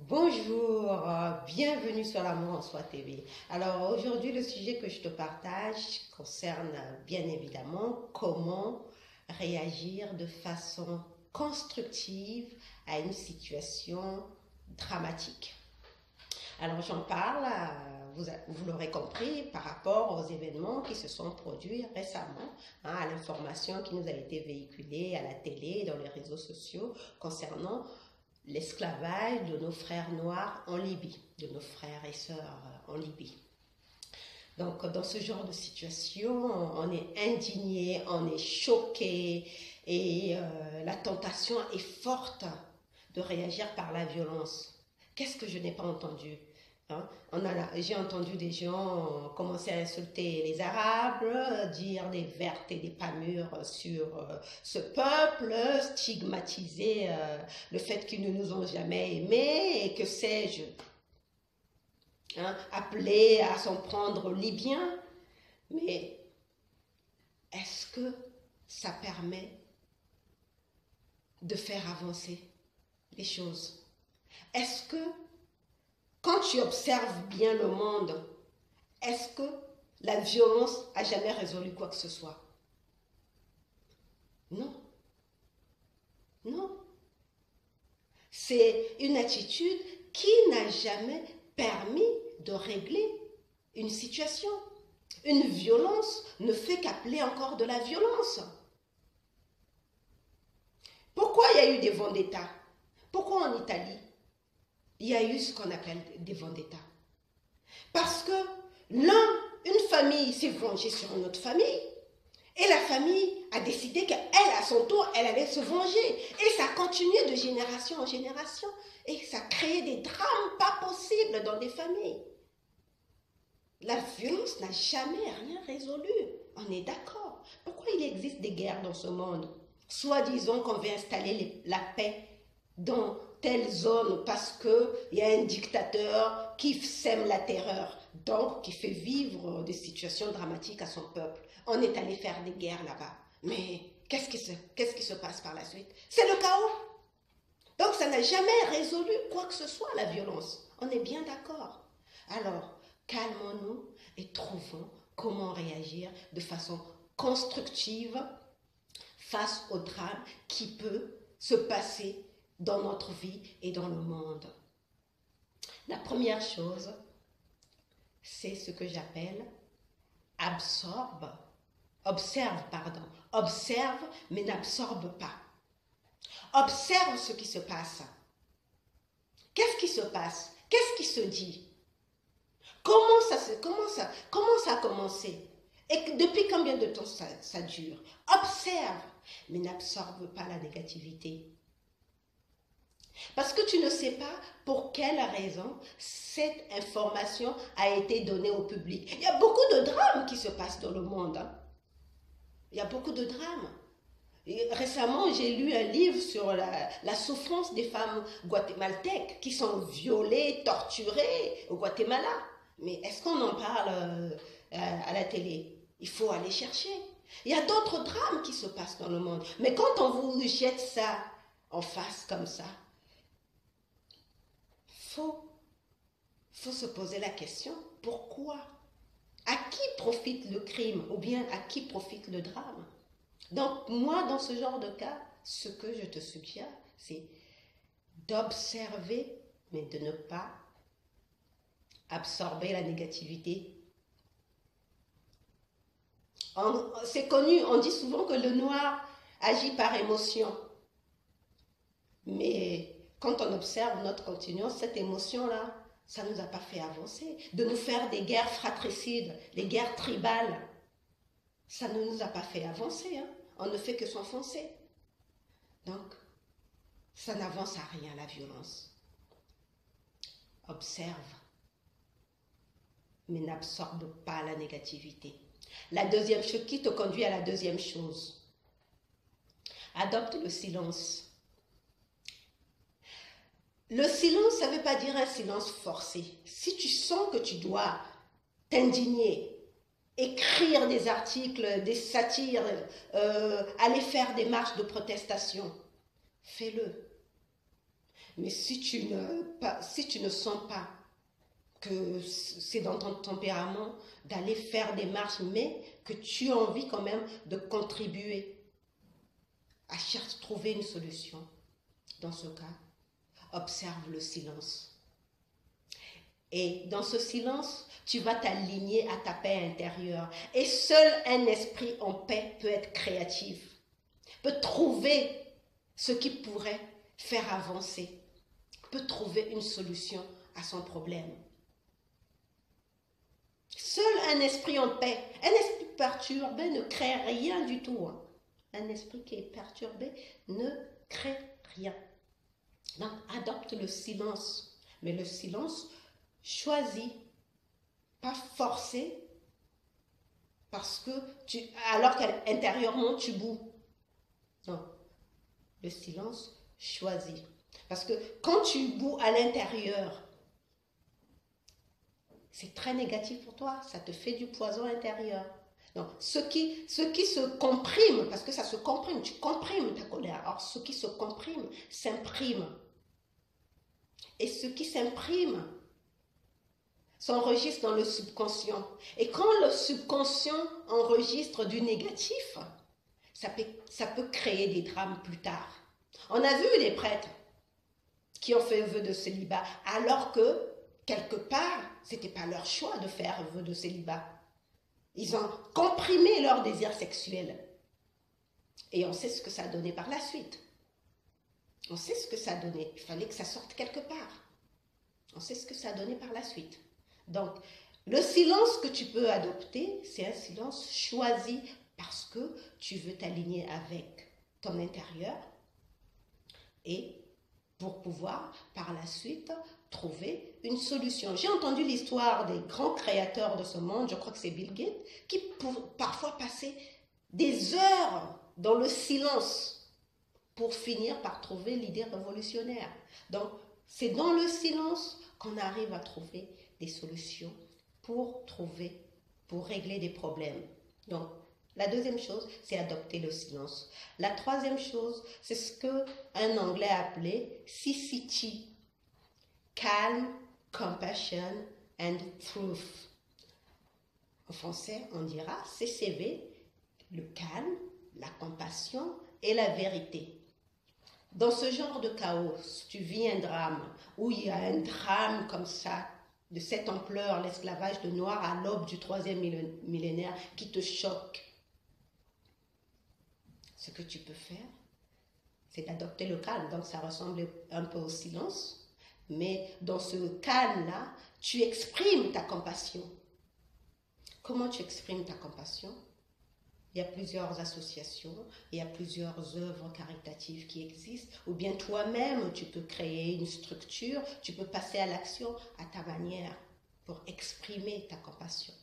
Bonjour, bienvenue sur l'Amour en Soi TV. Alors aujourd'hui, le sujet que je te partage concerne bien évidemment comment réagir de façon constructive à une situation dramatique. Alors j'en parle, vous l'aurez compris, par rapport aux événements qui se sont produits récemment, à l'information qui nous a été véhiculée à la télé, dans les réseaux sociaux concernant l'esclavage de nos frères noirs en Libye, de nos frères et sœurs en Libye. Donc, dans ce genre de situation, on est indigné, on est choqué et la tentation est forte de réagir par la violence. Qu'est-ce que je n'ai pas entendu? J'ai entendu des gens commencer à insulter les Arabes, dire des vertes et des pas mûres sur ce peuple, stigmatiser le fait qu'ils ne nous ont jamais aimés et que sais-je, appeler à s'en prendre aux Libyens. Mais est-ce que ça permet de faire avancer les choses? Est-ce que quand tu observes bien le monde, est-ce que la violence a jamais résolu quoi que ce soit? Non. Non. C'est une attitude qui n'a jamais permis de régler une situation. Une violence ne fait qu'appeler encore de la violence. Pourquoi il y a eu des vendettas? Pourquoi en Italie il y a eu ce qu'on appelle des vendettas? Parce que une famille s'est vengée sur une autre famille et la famille a décidé qu'elle, à son tour, elle allait se venger. Et ça a continué de génération en génération et ça a créé des drames pas possibles dans des familles. La violence n'a jamais rien résolu. On est d'accord. Pourquoi il existe des guerres dans ce monde? Soi-disant qu'on veut installer la paix dans telle zone parce qu'il y a un dictateur qui sème la terreur, donc qui fait vivre des situations dramatiques à son peuple. On est allé faire des guerres là-bas. Mais qu'est-ce qui se passe par la suite? C'est le chaos. Donc ça n'a jamais résolu quoi que ce soit, la violence. On est bien d'accord. Alors, calmons-nous et trouvons comment réagir de façon constructive face au drame qui peut se passer dans notre vie et dans le monde. La première chose, c'est ce que j'appelle observe mais n'absorbe pas. Observe ce qui se passe. Qu'est-ce qui se passe? Qu'est-ce qui se dit? Comment ça a commencé? Et depuis combien de temps ça dure? Observe, mais n'absorbe pas la négativité. Parce que tu ne sais pas pour quelle raison cette information a été donnée au public. Il y a beaucoup de drames qui se passent dans le monde. Il y a beaucoup de drames. Et récemment, j'ai lu un livre sur la souffrance des femmes guatémaltèques qui sont violées, torturées au Guatemala. Mais est-ce qu'on en parle à la télé? Il faut aller chercher. Il y a d'autres drames qui se passent dans le monde. Mais quand on vous jette ça en face comme ça, faut se poser la question, pourquoi? À qui profite le crime ou bien à qui profite le drame? Donc moi, dans ce genre de cas, ce que je te suggère, c'est d'observer, mais de ne pas absorber la négativité. C'est connu, on dit souvent que le noir agit par émotion. Mais quand on observe notre continuance, cette émotion-là, ça ne nous a pas fait avancer. De nous faire des guerres fratricides, des guerres tribales, ça ne nous a pas fait avancer. On ne fait que s'enfoncer. Donc, ça n'avance à rien, la violence. Observe, mais n'absorbe pas la négativité. La deuxième chose qui te conduit à la deuxième chose, adopte le silence. Le silence, ça ne veut pas dire un silence forcé. Si tu sens que tu dois t'indigner, écrire des articles, des satires, aller faire des marches de protestation, fais-le. Mais si tu ne sens pas que c'est dans ton tempérament d'aller faire des marches, mais que tu as envie quand même de contribuer à trouver une solution, dans ce cas, observe le silence. Et dans ce silence, tu vas t'aligner à ta paix intérieure. Et seul un esprit en paix peut être créatif, peut trouver ce qui pourrait faire avancer, peut trouver une solution à son problème. Seul un esprit en paix, un esprit perturbé ne crée rien du tout. Un esprit qui est perturbé ne crée rien. Donc, adopte le silence. Mais le silence choisi, pas forcé, parce que alors qu'intérieurement tu boues. Non, le silence choisi. Parce que quand tu boues à l'intérieur, c'est très négatif pour toi, ça te fait du poison intérieur. Donc, ce qui se comprime, parce que ça se comprime, tu comprimes ta colère. Alors, ce qui se comprime s'imprime. Et ce qui s'imprime s'enregistre dans le subconscient. Et quand le subconscient enregistre du négatif, ça peut créer des drames plus tard. On a vu des prêtres qui ont fait vœu de célibat, alors que, quelque part, ce n'était pas leur choix de faire vœu de célibat. Ils ont comprimé leur désir sexuel. Et on sait ce que ça a donné par la suite. On sait ce que ça a donné. Il fallait que ça sorte quelque part. On sait ce que ça a donné par la suite. Donc, le silence que tu peux adopter, c'est un silence choisi parce que tu veux t'aligner avec ton intérieur et pour pouvoir, par la suite, trouver une solution. J'ai entendu l'histoire des grands créateurs de ce monde, je crois que c'est Bill Gates, qui parfois passaient des heures dans le silence pour finir par trouver l'idée révolutionnaire. Donc, c'est dans le silence qu'on arrive à trouver des solutions pour régler des problèmes. Donc, la deuxième chose, c'est adopter le silence. La troisième chose, c'est ce qu'un Anglais appelait CCT, Calm, Compassion and Truth. En français, on dira CCV, le calme, la compassion et la vérité. Dans ce genre de chaos, tu vis un drame, où il y a un drame comme ça, de cette ampleur, l'esclavage de Noirs à l'aube du 3e millénaire, qui te choque. Ce que tu peux faire, c'est d'adopter le calme. Donc ça ressemble un peu au silence, mais dans ce calme-là, tu exprimes ta compassion. Comment tu exprimes ta compassion? Il y a plusieurs associations, il y a plusieurs œuvres caritatives qui existent, ou bien toi-même, tu peux créer une structure, tu peux passer à l'action à ta manière pour exprimer ta compassion.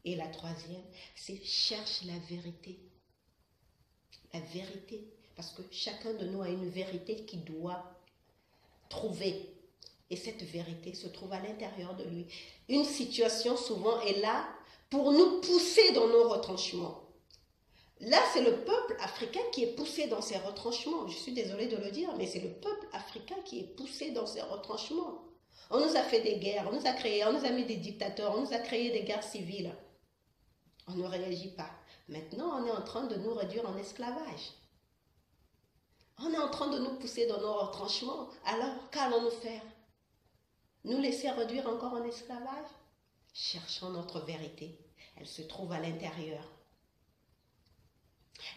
Et la troisième, c'est cherche la vérité. La vérité, parce que chacun de nous a une vérité qu'il doit trouver. Et cette vérité se trouve à l'intérieur de lui. Une situation souvent est là pour nous pousser dans nos retranchements. Là, c'est le peuple africain qui est poussé dans ses retranchements. Je suis désolée de le dire, mais c'est le peuple africain qui est poussé dans ses retranchements. On nous a fait des guerres, on nous a mis des dictateurs, on nous a créé des guerres civiles. On ne réagit pas. Maintenant, on est en train de nous réduire en esclavage. On est en train de nous pousser dans nos retranchements. Alors, qu'allons-nous faire? Nous laisser réduire encore en esclavage? Cherchons notre vérité. Elle se trouve à l'intérieur.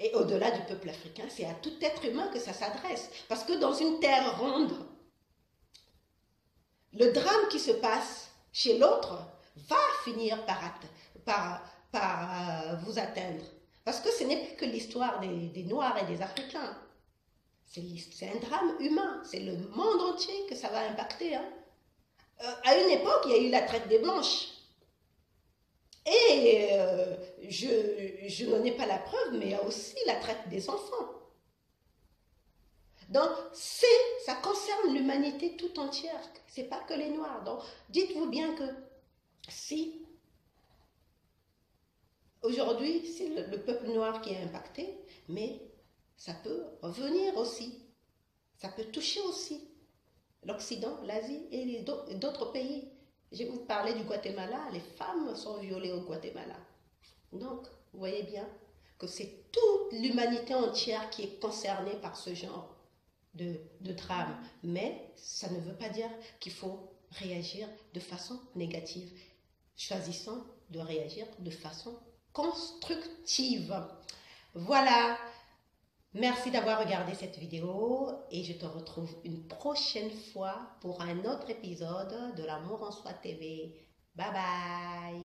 Et au-delà du peuple africain, c'est à tout être humain que ça s'adresse. Parce que dans une terre ronde, le drame qui se passe chez l'autre va finir par vous atteindre. Parce que ce n'est plus que l'histoire des Noirs et des Africains. C'est un drame humain. C'est le monde entier que ça va impacter. À une époque, il y a eu la traite des Blanches. Et je n'en ai pas la preuve, mais il y a aussi la traite des enfants. Donc, ça concerne l'humanité tout entière. Ce n'est pas que les Noirs. Donc, dites-vous bien que si aujourd'hui, c'est le peuple noir qui est impacté, mais ça peut revenir aussi. Ça peut toucher aussi l'Occident, l'Asie et d'autres pays. Je vais vous parler du Guatemala. Les femmes sont violées au Guatemala. Donc, vous voyez bien que c'est toute l'humanité entière qui est concernée par ce genre de drame. Mais ça ne veut pas dire qu'il faut réagir de façon négative. Choisissons de réagir de façon constructive. Voilà. Merci d'avoir regardé cette vidéo et je te retrouve une prochaine fois pour un autre épisode de l'Amour en Soi TV. Bye bye.